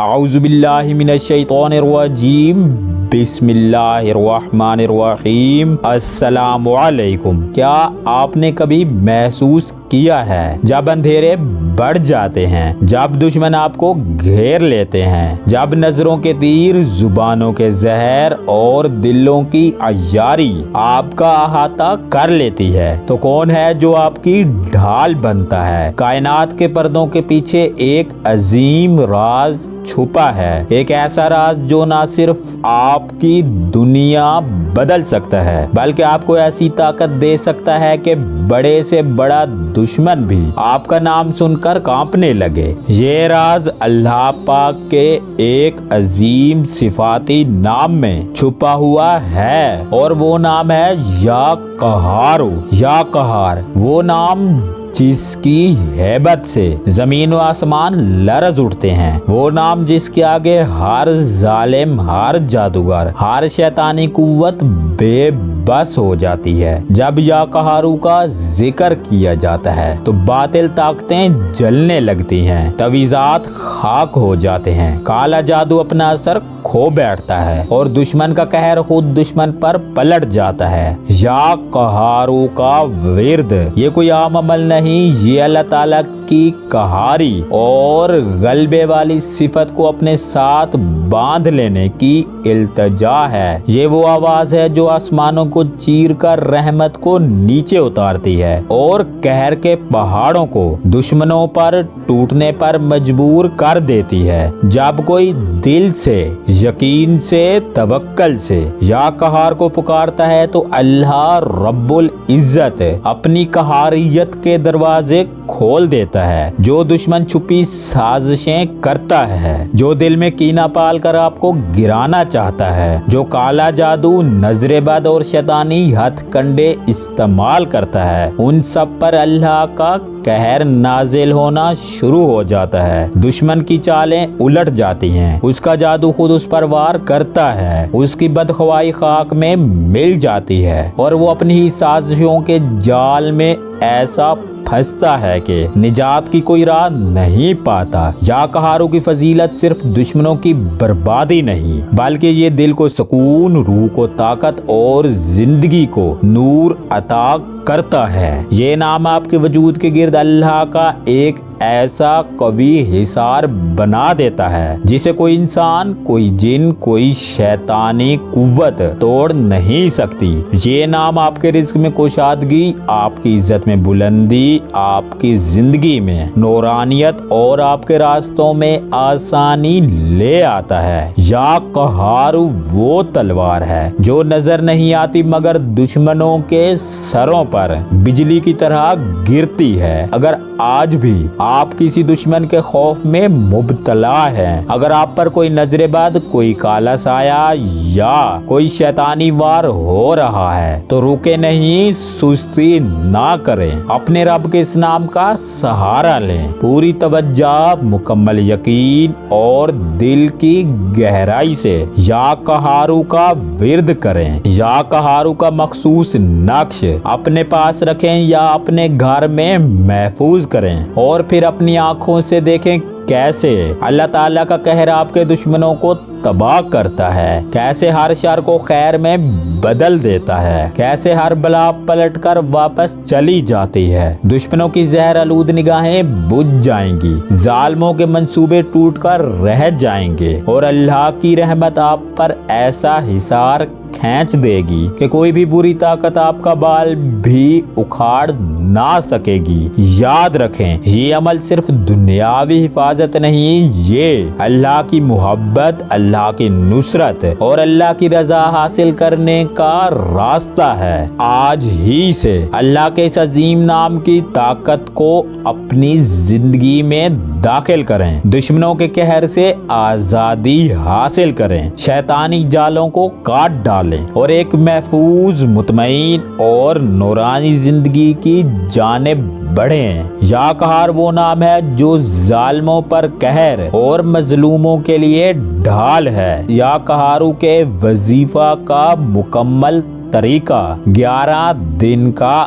اعوذ باللہ من الشیطان الرجیم، بسم اللہ الرحمن الرحیم۔ السلام علیکم۔ کیا آپ نے کبھی محسوس کیا ہے جب اندھیرے بڑھ جاتے ہیں، جب دشمن آپ کو گھیر لیتے ہیں، جب نظروں کے تیر، زبانوں کے زہر اور دلوں کی عیاری آپ کا احاطہ کر لیتی ہے، تو کون ہے جو آپ کی ڈھال بنتا ہے؟ کائنات کے پردوں کے پیچھے ایک عظیم راز چھپا ہے، ایک ایسا راز جو نہ صرف آپ کی دنیا بدل سکتا ہے بلکہ آپ کو ایسی طاقت دے سکتا ہے کہ بڑے سے بڑا دشمن بھی آپ کا نام سن کر کانپنے لگے۔ یہ راز اللہ پاک کے ایک عظیم صفاتی نام میں چھپا ہوا ہے، اور وہ نام ہے یا قہار۔ یا قہار، وہ نام جس کی ہیبت سے زمین و آسمان لرز اٹھتے ہیں، وہ نام جس کے آگے ہر ظالم، ہر جادوگر، ہر شیطانی قوت بے بس ہو جاتی ہے۔ جب یا قہارو کا ذکر کیا جاتا ہے تو باطل طاقتیں جلنے لگتی ہیں، تعویذات خاک ہو جاتے ہیں، کالا جادو اپنا اثر کھو بیٹھتا ہے اور دشمن کا قہر خود دشمن پر پلٹ جاتا ہے۔ یا قہارو کا ورد یہ کوئی عام عمل نہیں، یہ اللہ تعالیٰ کی قہاری اور غلبے والی صفت کو اپنے ساتھ باندھ لینے کی التجا ہے۔ یہ وہ آواز ہے جو آسمانوں کو چیر کر رحمت کو نیچے اتارتی ہے اور قہر کے پہاڑوں کو دشمنوں پر ٹوٹنے پر مجبور کر دیتی ہے۔ جب کوئی دل سے، یقین سے، توکل سے یا قہار کو پکارتا ہے تو اللہ رب العزت اپنی قہاریت کے دروازے کھول دیتا ہے۔ جو دشمن چھپی سازشیں کرتا ہے، جو دل میں کینہ پال کر آپ کو گرانا چاہتا ہے، جو کالا جادو، نظر بد اور شیطانی ہتھ کنڈے استعمال کرتا ہے، ان سب پر اللہ کا قہر نازل ہونا شروع ہو جاتا ہے۔ دشمن کی چالیں الٹ جاتی ہیں، اس کا جادو خود اس پر وار کرتا ہے، اس کی بدخواہی خاک میں مل جاتی ہے اور وہ اپنی ہی سازشوں کے جال میں ایسا پھنستا ہے کہ نجات کی کوئی راہ نہیں پاتا۔ یا قہارو کی فضیلت صرف دشمنوں کی بربادی نہیں بلکہ یہ دل کو سکون، روح کو طاقت اور زندگی کو نور عطا کرتا ہے۔ یہ نام آپ کے وجود کے گرد اللہ کا ایک ایسا قوی حصار بنا دیتا ہے جسے کوئی انسان، کوئی جن، کوئی شیطانی قوت توڑ نہیں سکتی۔ یہ نام آپ کے رزق میں کشادگی، آپ کی عزت میں بلندی، آپ کی زندگی میں نورانیت اور آپ کے راستوں میں آسانی لے آتا ہے۔ یا قہار وہ تلوار ہے جو نظر نہیں آتی مگر دشمنوں کے سروں پر بجلی کی طرح گرتی ہے۔ اگر آج بھی آپ کسی دشمن کے خوف میں مبتلا ہیں، اگر آپ پر کوئی نظر بد، کوئی کالا سایہ یا کوئی شیطانی وار ہو رہا ہے تو رکے نہیں، سستی نہ کریں، اپنے رب کے اس نام کا سہارا لیں، پوری توجہ، مکمل یقین اور دل کی گہرائی سے یا قہارو کا ورد کریں۔ یا قہارو کا مخصوص نقش اپنے پاس رکھیں یا اپنے گھر میں محفوظ کریں اور پھر اپنی آنکھوں سے دیکھیں کیسے اللہ تعالیٰ کا قہر آپ کے دشمنوں کو تباہ کرتا ہے، کیسے ہر شر کو خیر میں بدل دیتا ہے، کیسے ہر بلا پلٹ کر واپس چلی جاتی ہے۔ دشمنوں کی زہر آلود نگاہیں بجھ جائیں گی، ظالموں کے منصوبے ٹوٹ کر رہ جائیں گے اور اللہ کی رحمت آپ پر ایسا حصار کھینچ دے گی کہ کوئی بھی بری طاقت آپ کا بال بھی اکھاڑ نہ سکے گی۔ یاد رکھیں، یہ عمل صرف دنیاوی حفاظت نہیں، یہ اللہ کی محبت، اللہ کی نصرت اور اللہ کی رضا حاصل کرنے کا راستہ ہے۔ آج ہی سے اللہ کے اس عظیم نام کی طاقت کو اپنی زندگی میں داخل کریں، دشمنوں کے قہر سے آزادی حاصل کریں، شیطانی جالوں کو کاٹ ڈالیں اور ایک محفوظ، مطمئن اور نورانی زندگی کی جانب بڑھیں۔ یا قہار وہ نام ہے جو ظالموں پر قہر اور مظلوموں کے لیے ڈھال ہے۔ یا قہارو کے وظیفہ کا مکمل طریقہ 11 دن کا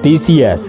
TCS